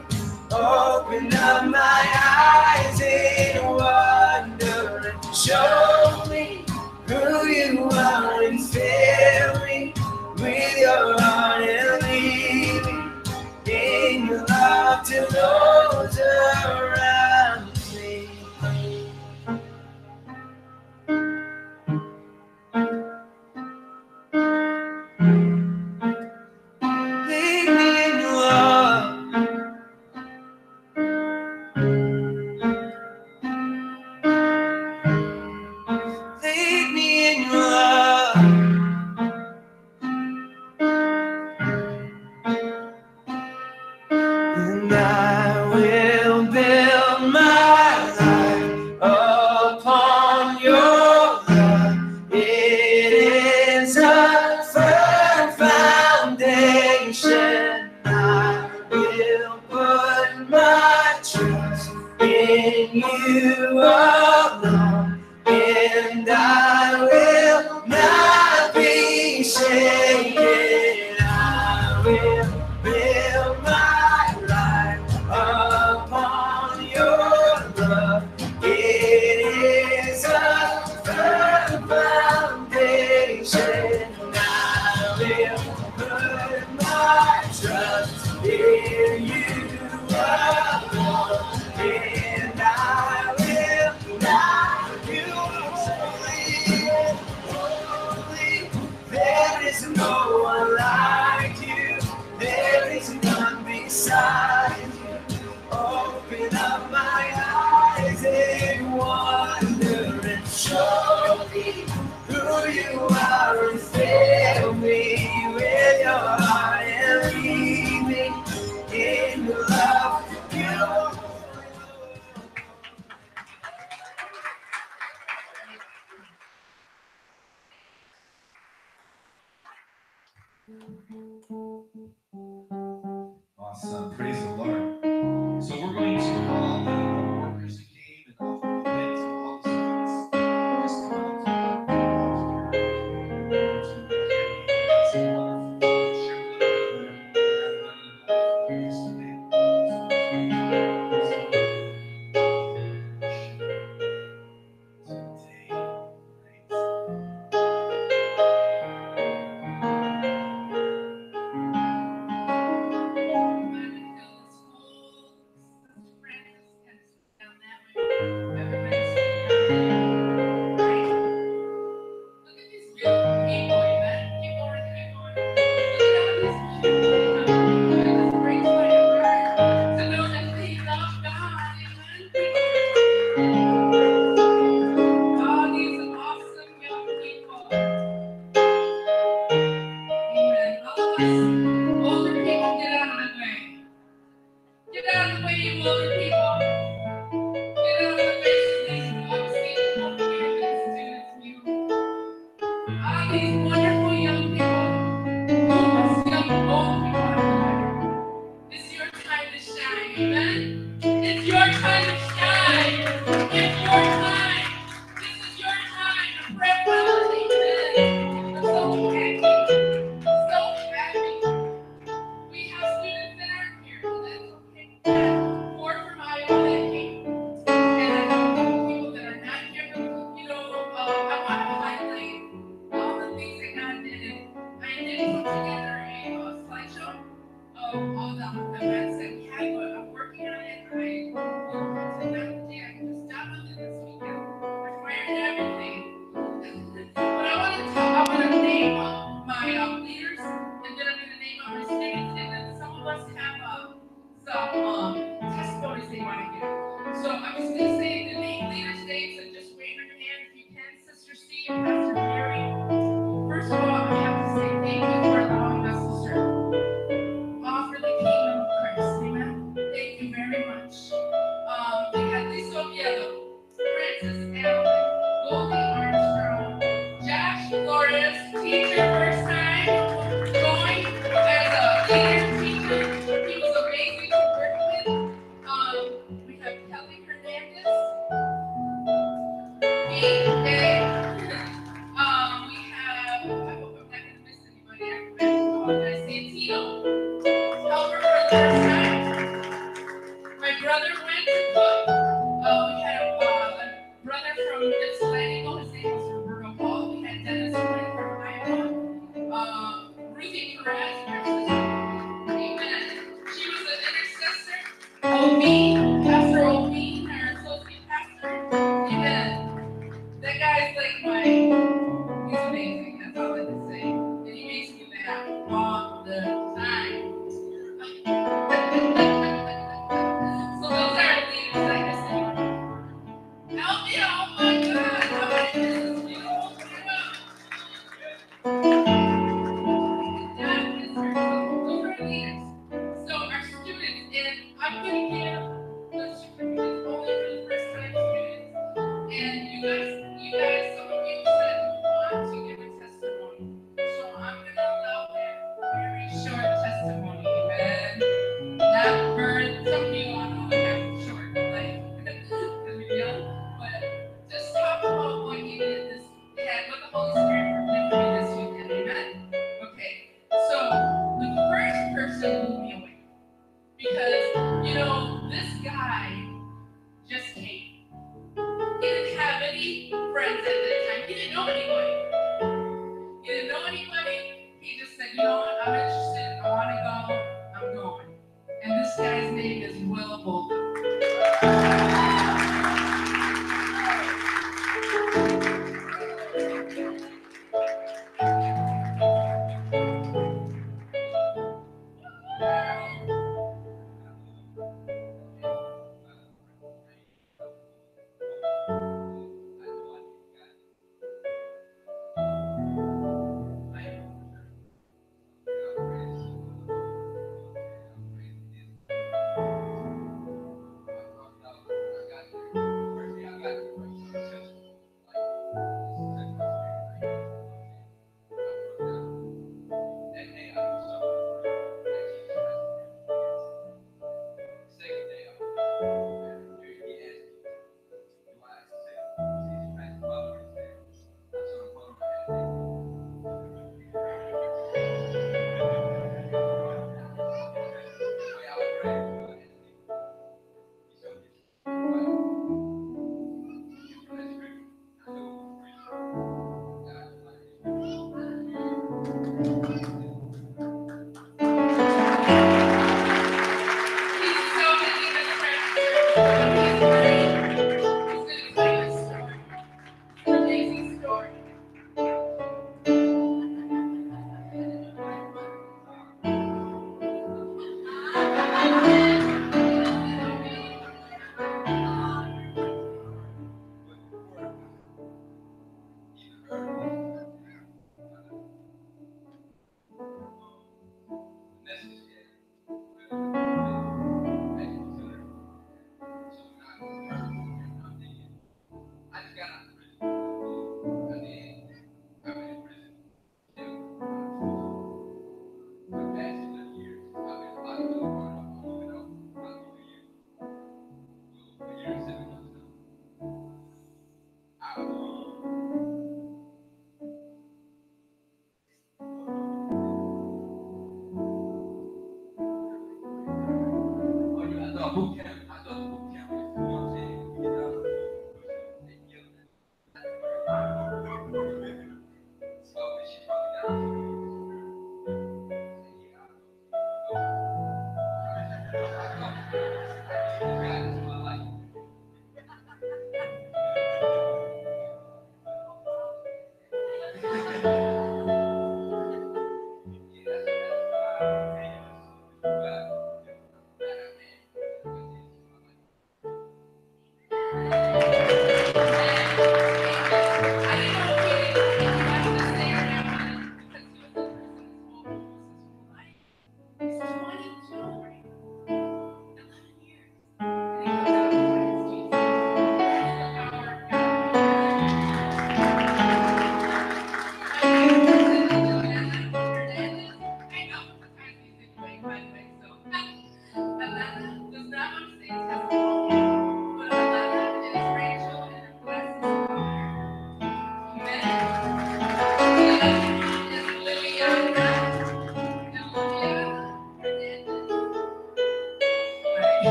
Open up my eyes in wonder and show me who you are and fill me with your heart and lead me in love to those around me. Lead me in your love. Lead me in your love. And I will build my life upon your love. It is a firm foundation. I will put my trust in you alone. And I will not be shaken. I will build my life upon your love. It is a firm foundation. I will put my trust in you alone. And I will not be holy. There is no one like you. There is none beside you. Open up my eyes in wonder and show me who you are and fill me with your Awesome. Praise the Lord. So we're going to all the workers who came and all the pulpits and all the students just come out to the It's wonderful to share a little bit of what God done in the life of yesterday. boot camp. I thought the boot camp was, you know what I'm saying? You get down to the floor, push it, they yell at you. So she brought me down to the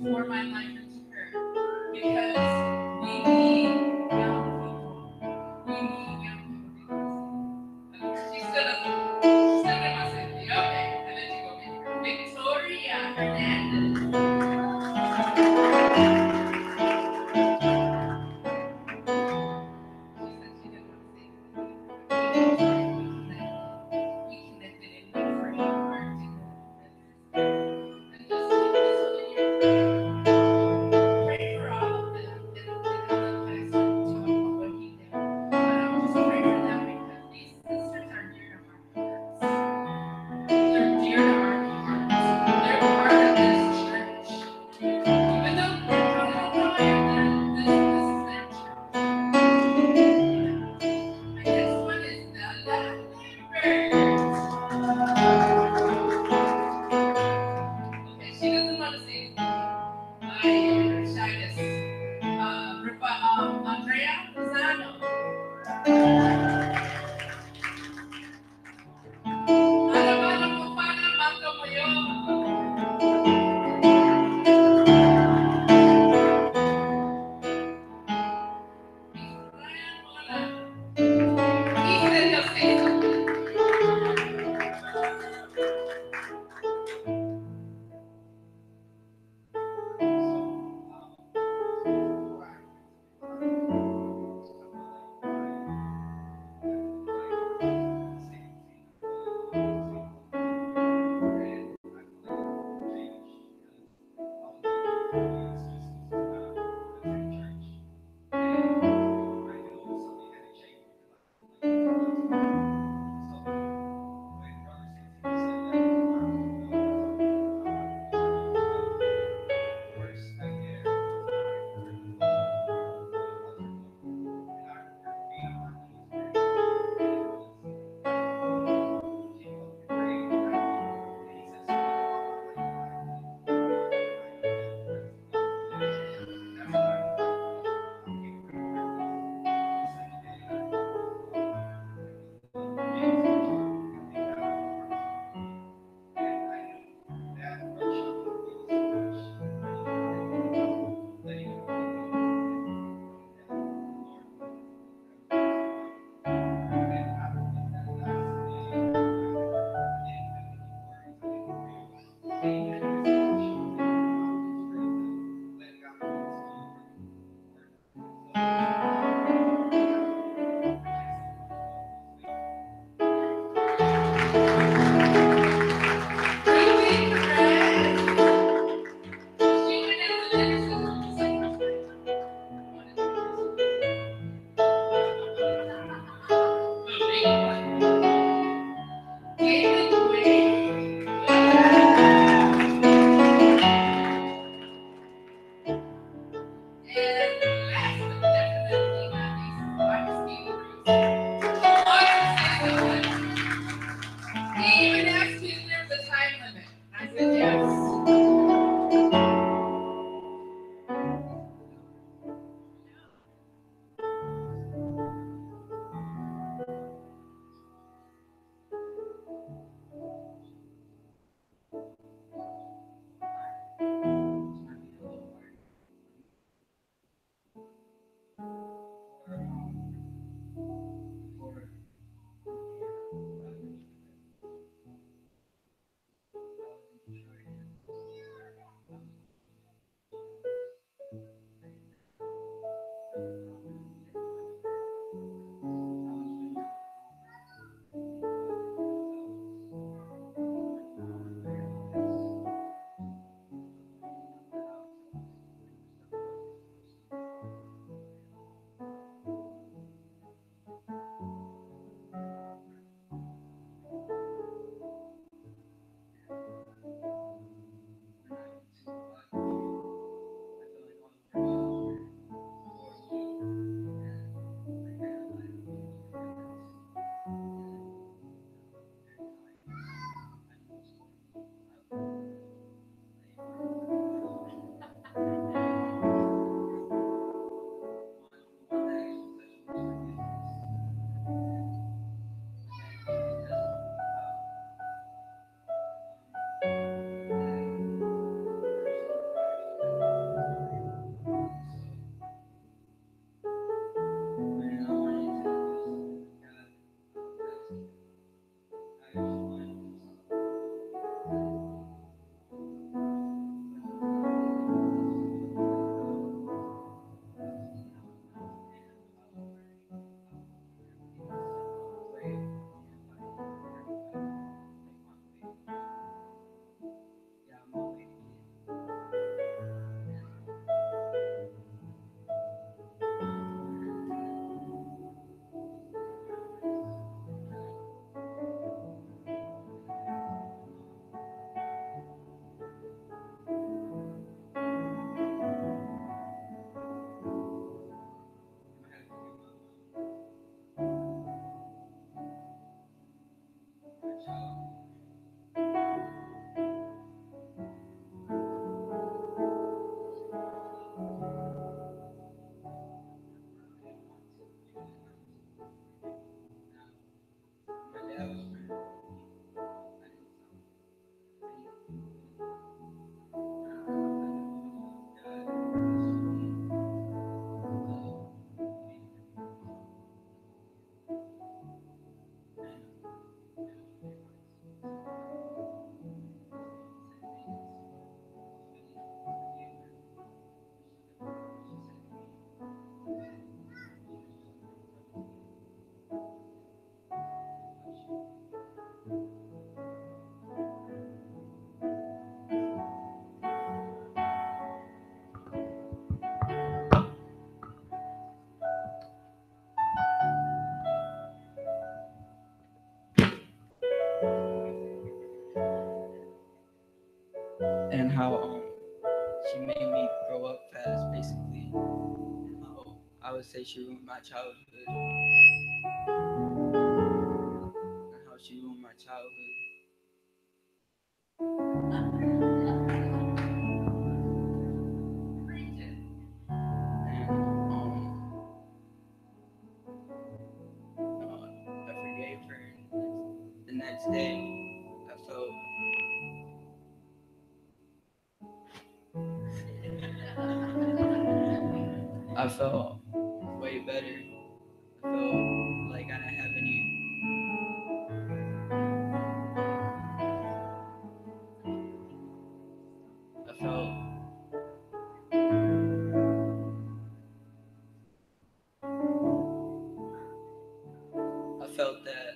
pour my life into her because we need young shyness. Andrea Lozano. Ano mo pa naman kayo? He said he'll say something. He even asked me if there's a time limit. I said yes. how she made me grow up fast, basically. How I would say she ruined my childhood, and how she ruined my childhood. And I forgave her. The next day, I felt way better. I felt like I didn't have any. I felt that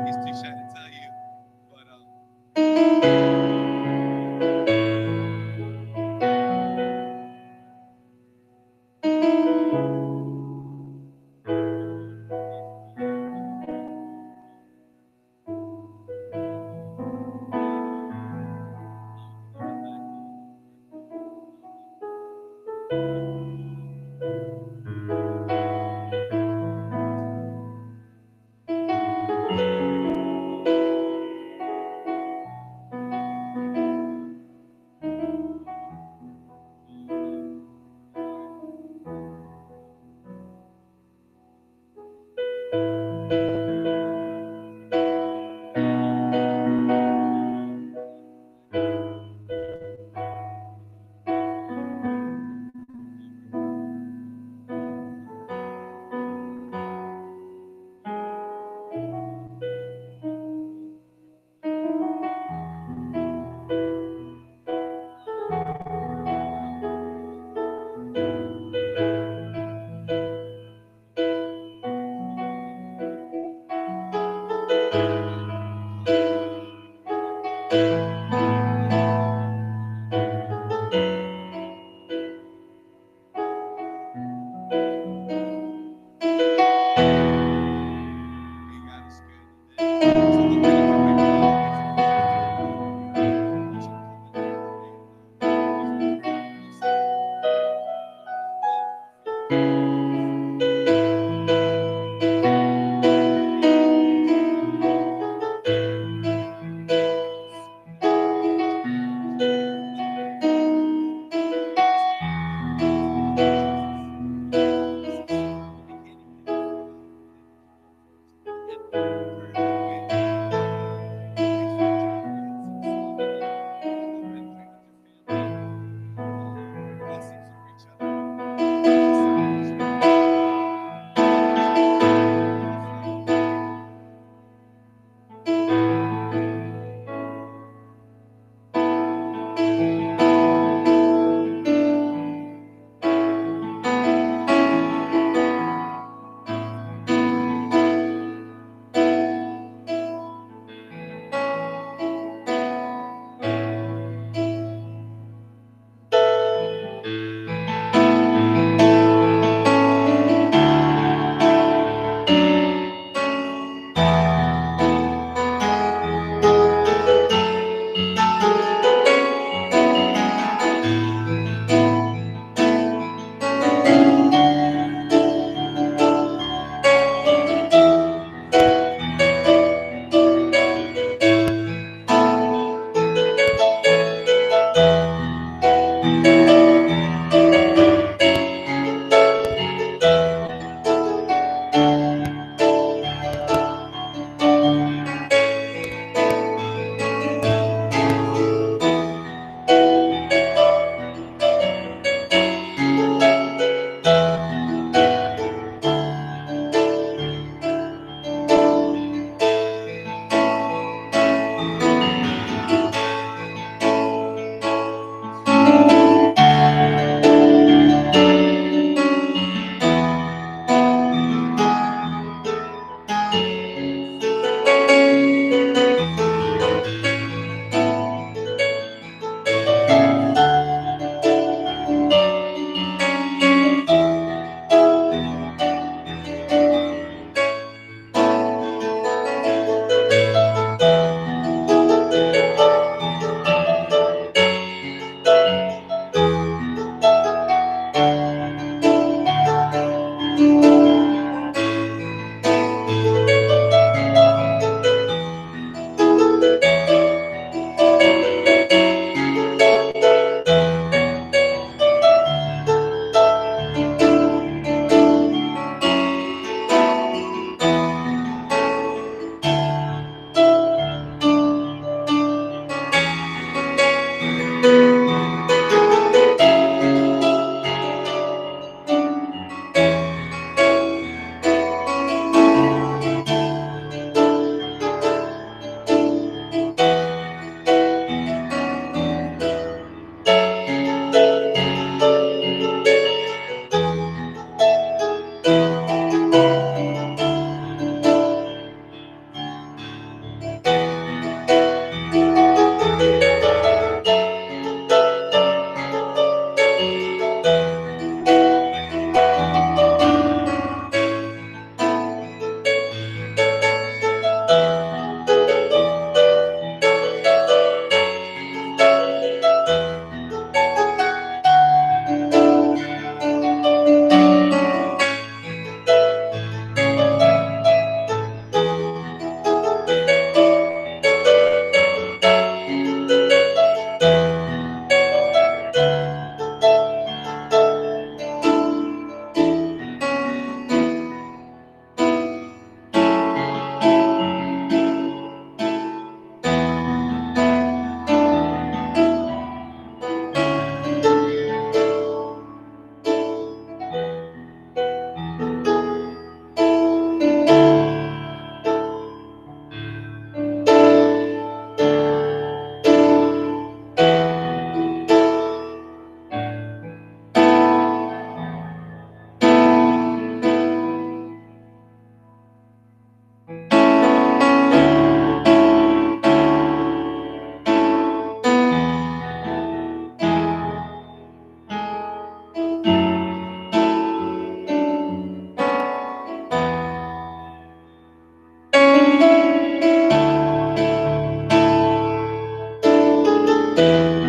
He's too shy to tell you, but God is good. Amen. So look ready for right now. You should come in here blessings over each other. you.